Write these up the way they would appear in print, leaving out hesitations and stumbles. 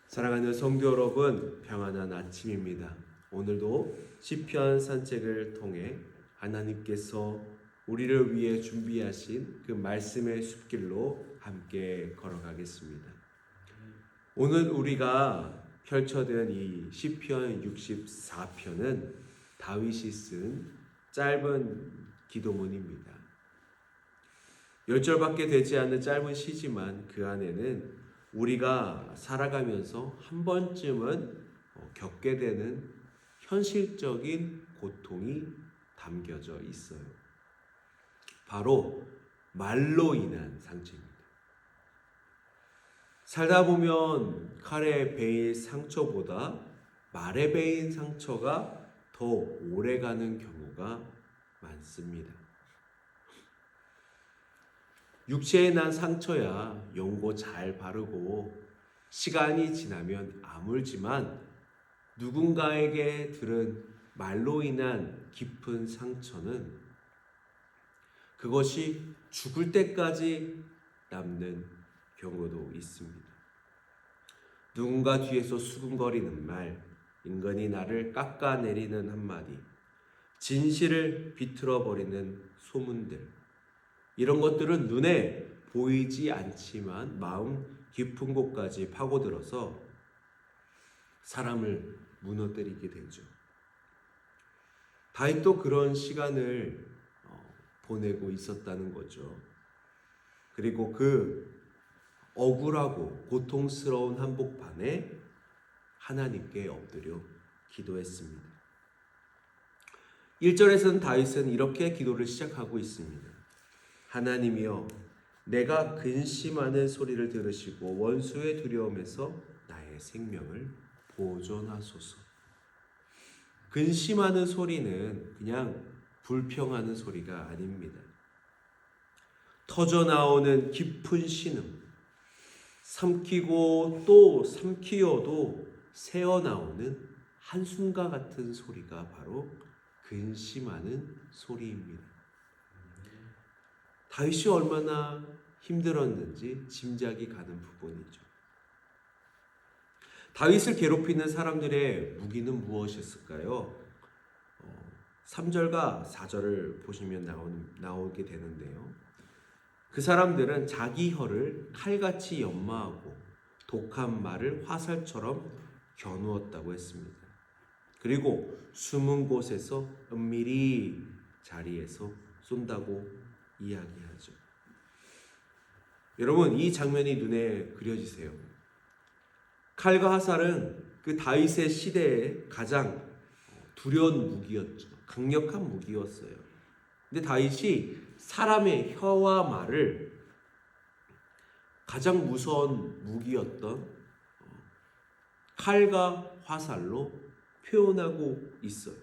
사랑하는 성도 여러분, 평안한 아침입니다. 오늘도 시편 산책을 통해 하나님께서 우리를 위해 준비하신 그 말씀의 숲길로 함께 걸어가겠습니다. 오늘 우리가 펼쳐든 이 시편 64편은 다윗이 쓴 짧은 기도문입니다. 10절밖에 되지 않는 짧은 시지만 그 안에는 우리가 살아가면서 한 번쯤은 겪게 되는 현실적인 고통이 담겨져 있어요. 바로 말로 인한 상처입니다. 살다 보면 칼에 베인 상처보다 말에 베인 상처가 더 오래가는 경우가 많습니다. 육체에 난 상처야 연고 잘 바르고 시간이 지나면 아물지만 누군가에게 들은 말로 인한 깊은 상처는 그것이 죽을 때까지 남는 경우도 있습니다. 누군가 뒤에서 수군거리는 말, 인간이 나를 깎아내리는 한마디, 진실을 비틀어버리는 소문들, 이런 것들은 눈에 보이지 않지만 마음 깊은 곳까지 파고들어서 사람을 무너뜨리게 되죠. 다윗도 그런 시간을 보내고 있었다는 거죠. 그리고 그 억울하고 고통스러운 한복판에 하나님께 엎드려 기도했습니다. 1절에서는 다윗은 이렇게 기도를 시작하고 있습니다. 하나님이여, 내가 근심하는 소리를 들으시고 원수의 두려움에서 나의 생명을 보존하소서. 근심하는 소리는 그냥 불평하는 소리가 아닙니다. 터져나오는 깊은 신음, 삼키고 또 삼키어도 새어나오는 한숨과 같은 소리가 바로 근심하는 소리입니다. 다윗이 얼마나 힘들었는지 짐작이 가는 부분이죠. 다윗을 괴롭히는 사람들의 무기는 무엇이었을까요? 3절과 4절을 보시면 나오게 되는데요. 그 사람들은 자기 혀를 칼같이 연마하고 독한 말을 화살처럼 겨누었다고 했습니다. 그리고 숨은 곳에서 은밀히 자리에서 쏜다고 이야기하죠. 여러분, 이 장면이 눈에 그려지세요. 칼과 화살은 그 다윗의 시대에 가장 두려운 무기였죠. 강력한 무기였어요. 근데 다윗이 사람의 혀와 말을 가장 무서운 무기였던 칼과 화살로 표현하고 있어요.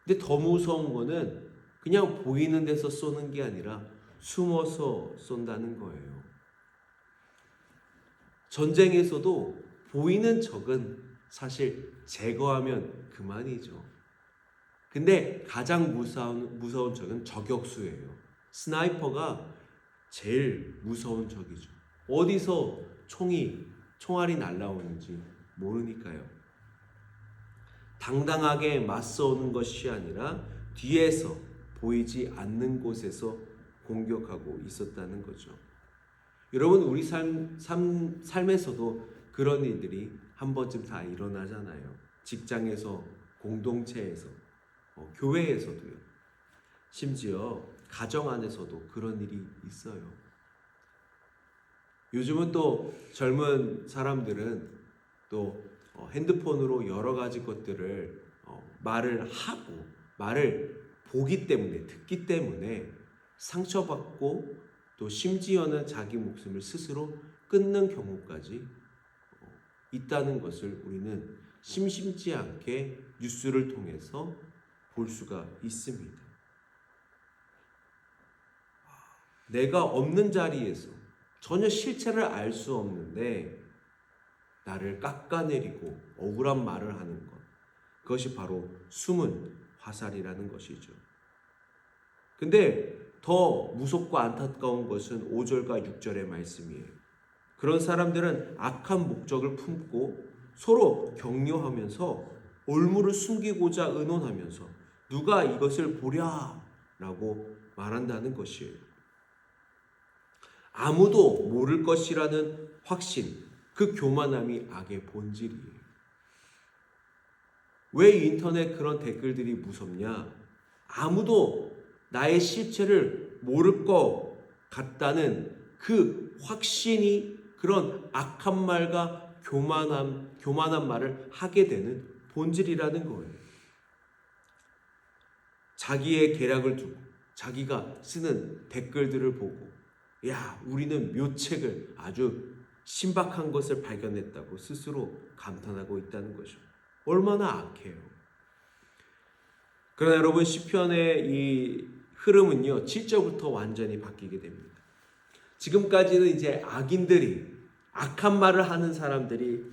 근데 더 무서운 거는 그냥 보이는 데서 쏘는 게 아니라 숨어서 쏜다는 거예요. 전쟁에서도 보이는 적은 사실 제거하면 그만이죠. 근데 가장 무서운 적은 저격수예요. 스나이퍼가 제일 무서운 적이죠. 어디서 총알이 날아오는지 모르니까요. 당당하게 맞서오는 것이 아니라 뒤에서 보이지 않는 곳에서 공격하고 있었다는 거죠. 여러분, 우리 삶에서도 그런 일들이 한 번쯤 다 일어나잖아요. 직장에서, 공동체에서, 교회에서도요. 심지어 가정 안에서도 그런 일이 있어요. 요즘은 또 젊은 사람들은 또 핸드폰으로 여러 가지 것들을 말을 보기 때문에, 듣기 때문에 상처받고 또 심지어는 자기 목숨을 스스로 끊는 경우까지 있다는 것을 우리는 심심치 않게 뉴스를 통해서 볼 수가 있습니다. 내가 없는 자리에서 전혀 실체를 알 수 없는데 나를 깎아내리고 억울한 말을 하는 것, 그것이 바로 숨은 화살이라는 것이죠. 근데 더 무섭고 안타까운 것은 5절과 6절의 말씀이에요. 그런 사람들은 악한 목적을 품고 서로 격려하면서 올무를 숨기고자 의논하면서 누가 이것을 보랴라고 말한다는 것이에요. 아무도 모를 것이라는 확신, 그 교만함이 악의 본질이에요. 왜 인터넷 그런 댓글들이 무섭냐? 아무도 나의 실체를 모를 것 같다는 그 확신이 그런 악한 말과 교만한 말을 하게 되는 본질이라는 거예요. 자기의 계략을 두고 자기가 쓰는 댓글들을 보고 야, 우리는 묘책을 아주 신박한 것을 발견했다고 스스로 감탄하고 있다는 거죠. 얼마나 악해요. 그러나 여러분, 시편의 이 흐름은요 7절부터 완전히 바뀌게 됩니다. 지금까지는 이제 악한 말을 하는 사람들이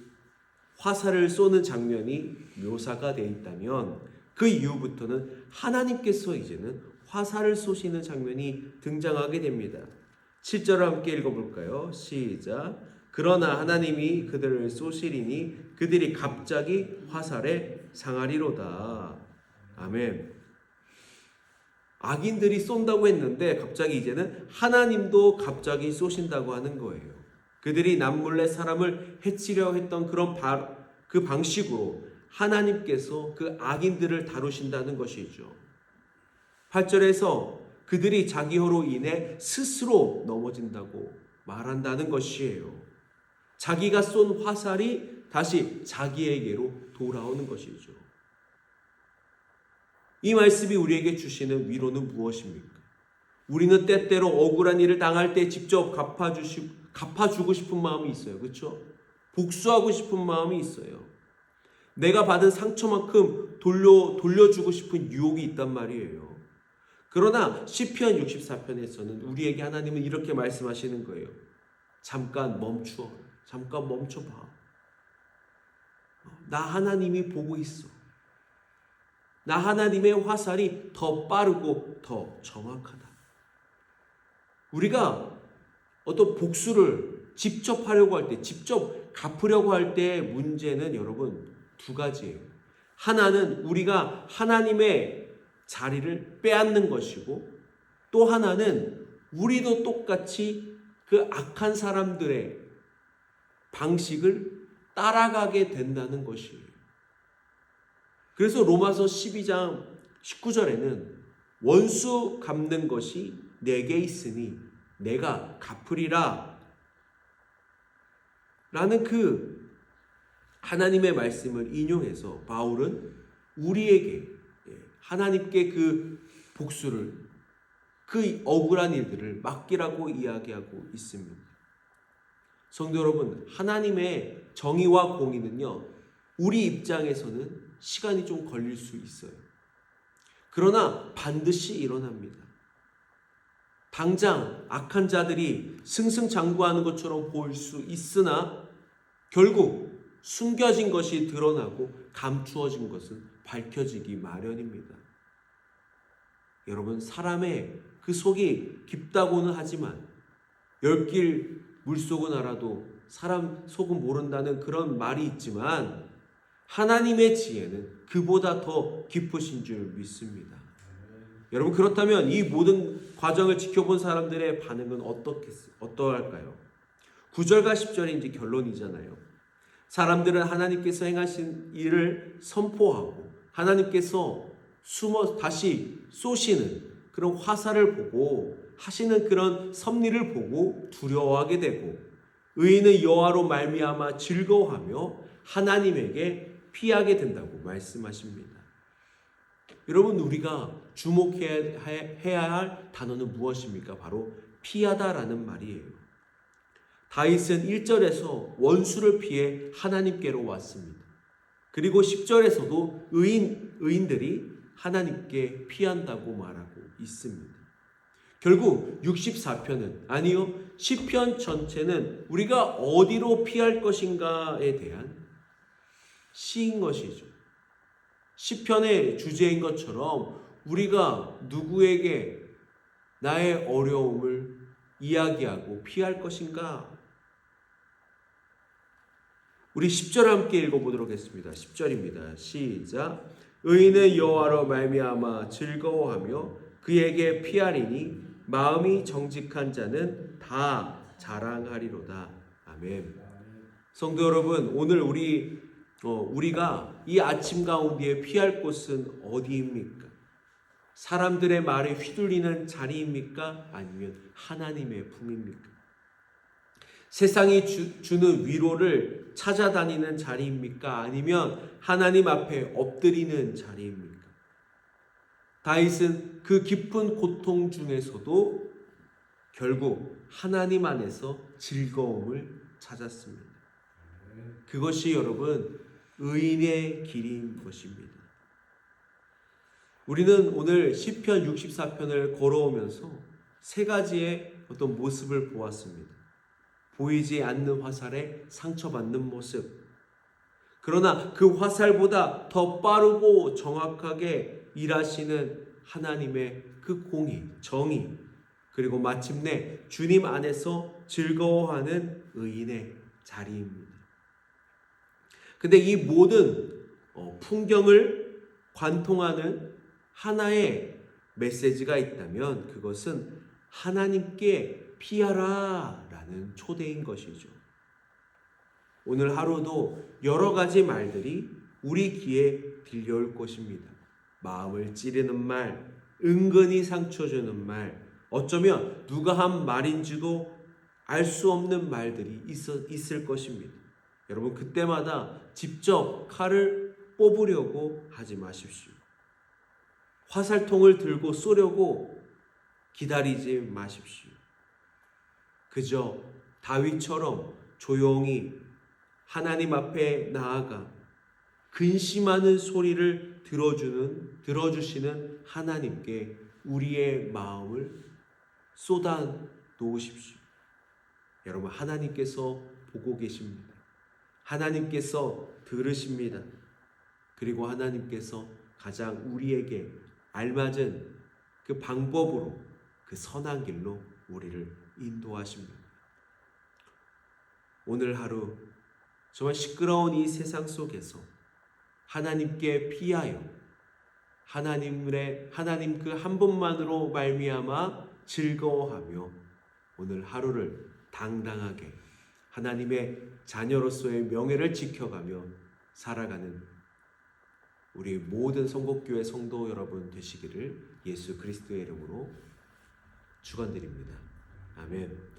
화살을 쏘는 장면이 묘사가 되어 있다면 그 이후부터는 하나님께서 이제는 화살을 쏘시는 장면이 등장하게 됩니다. 7절을 함께 읽어볼까요? 시작. 그러나 하나님이 그들을 쏘시리니 그들이 갑자기 화살에 상하리로다. 아멘. 악인들이 쏜다고 했는데 갑자기 이제는 하나님도 갑자기 쏘신다고 하는 거예요. 그들이 남몰래 사람을 해치려 했던 그 방식으로 하나님께서 그 악인들을 다루신다는 것이죠. 8절에서 그들이 자기 혀로 인해 스스로 넘어진다고 말한다는 것이에요. 자기가 쏜 화살이 다시 자기에게로 돌아오는 것이죠. 이 말씀이 우리에게 주시는 위로는 무엇입니까? 우리는 때때로 억울한 일을 당할 때 직접 갚아주고 싶은 마음이 있어요. 그렇죠? 복수하고 싶은 마음이 있어요. 내가 받은 상처만큼 돌려주고 싶은 유혹이 있단 말이에요. 그러나 시편 64편에서는 우리에게 하나님은 이렇게 말씀하시는 거예요. 잠깐 멈춰봐. 나 하나님이 보고 있어. 나 하나님의 화살이 더 빠르고 더 정확하다. 우리가 어떤 복수를 직접 하려고 할 때, 직접 갚으려고 할 때의 문제는 여러분 두 가지예요. 하나는 우리가 하나님의 자리를 빼앗는 것이고, 또 하나는 우리도 똑같이 그 악한 사람들의 방식을 따라가게 된다는 것이에요. 그래서 로마서 12장 19절에는 원수 갚는 것이 내게 있으니 내가 갚으리라 라는 그 하나님의 말씀을 인용해서 바울은 우리에게 하나님께 그 복수를, 그 억울한 일들을 맡기라고 이야기하고 있습니다. 성도 여러분, 하나님의 정의와 공의는요 우리 입장에서는 시간이 좀 걸릴 수 있어요. 그러나 반드시 일어납니다. 당장 악한 자들이 승승장구하는 것처럼 보일 수 있으나 결국 숨겨진 것이 드러나고 감추어진 것은 밝혀지기 마련입니다. 여러분, 사람의 그 속이 깊다고는 하지만 열길 물속은 알아도 사람 속은 모른다는 그런 말이 있지만 하나님의 지혜는 그보다 더 깊으신 줄 믿습니다. 여러분, 그렇다면 이 모든 과정을 지켜본 사람들의 반응은 어떠할까요? 9절과 10절이 이제 결론이잖아요. 사람들은 하나님께서 행하신 일을 선포하고 하나님께서 다시 쏘시는 그런 화살을 보고 하시는 그런 섭리를 보고 두려워하게 되고, 의인은 여호와로 말미암아 즐거워하며 하나님에게 피하게 된다고 말씀하십니다. 여러분, 우리가 주목해야 할 단어는 무엇입니까? 바로 피하다라는 말이에요. 다윗은 1절에서 원수를 피해 하나님께로 왔습니다. 그리고 10절에서도 의인들이 하나님께 피한다고 말하고 있습니다. 결국 64편은, 아니요, 시편 전체는 우리가 어디로 피할 것인가에 대한 시인 것이죠. 시편의 주제인 것처럼 우리가 누구에게 나의 어려움을 이야기하고 피할 것인가? 우리 10절 함께 읽어보도록 하겠습니다. 10절입니다. 시작. 의인은 여호와로 말미암아 즐거워하며 그에게 피하리니 마음이 정직한 자는 다 자랑하리로다. 아멘. 성도 여러분, 오늘 우리가 이 아침 가운데에 피할 곳은 어디입니까? 사람들의 말에 휘둘리는 자리입니까? 아니면 하나님의 품입니까? 세상이 주는 위로를 찾아다니는 자리입니까? 아니면 하나님 앞에 엎드리는 자리입니까? 다윗은 그 깊은 고통 중에서도 결국 하나님 안에서 즐거움을 찾았습니다. 그것이 여러분 의인의 길인 것입니다. 우리는 오늘 시편 64편을 걸어오면서 세 가지의 어떤 모습을 보았습니다. 보이지 않는 화살에 상처받는 모습. 그러나 그 화살보다 더 빠르고 정확하게 일하시는 하나님의 그 공의, 정의, 그리고 마침내 주님 안에서 즐거워하는 의인의 자리입니다. 근데 이 모든 풍경을 관통하는 하나의 메시지가 있다면 그것은 하나님께 피하라 라는 초대인 것이죠. 오늘 하루도 여러 가지 말들이 우리 귀에 들려올 것입니다. 마음을 찌르는 말, 은근히 상처 주는 말, 어쩌면 누가 한 말인지도 알 수 없는 말들이 있을 것입니다. 여러분 그때마다 직접 칼을 뽑으려고 하지 마십시오. 화살통을 들고 쏘려고 기다리지 마십시오. 그저 다윗처럼 조용히 하나님 앞에 나아가 근심하는 소리를 들어주시는 하나님께 우리의 마음을 쏟아 놓으십시오. 여러분 하나님께서 보고 계십니다. 하나님께서 들으십니다. 그리고 하나님께서 가장 우리에게 알맞은 그 방법으로 그 선한 길로 우리를 인도하십니다. 오늘 하루 정말 시끄러운 이 세상 속에서 하나님께 피하여 하나님 그 한 분만으로 말미암아 즐거워하며 오늘 하루를 당당하게 하나님의 자녀로서의 명예를 지켜가며 살아가는 우리 모든 성곡교회 성도 여러분 되시기를 예수 그리스도의 이름으로 축원드립니다. 아멘.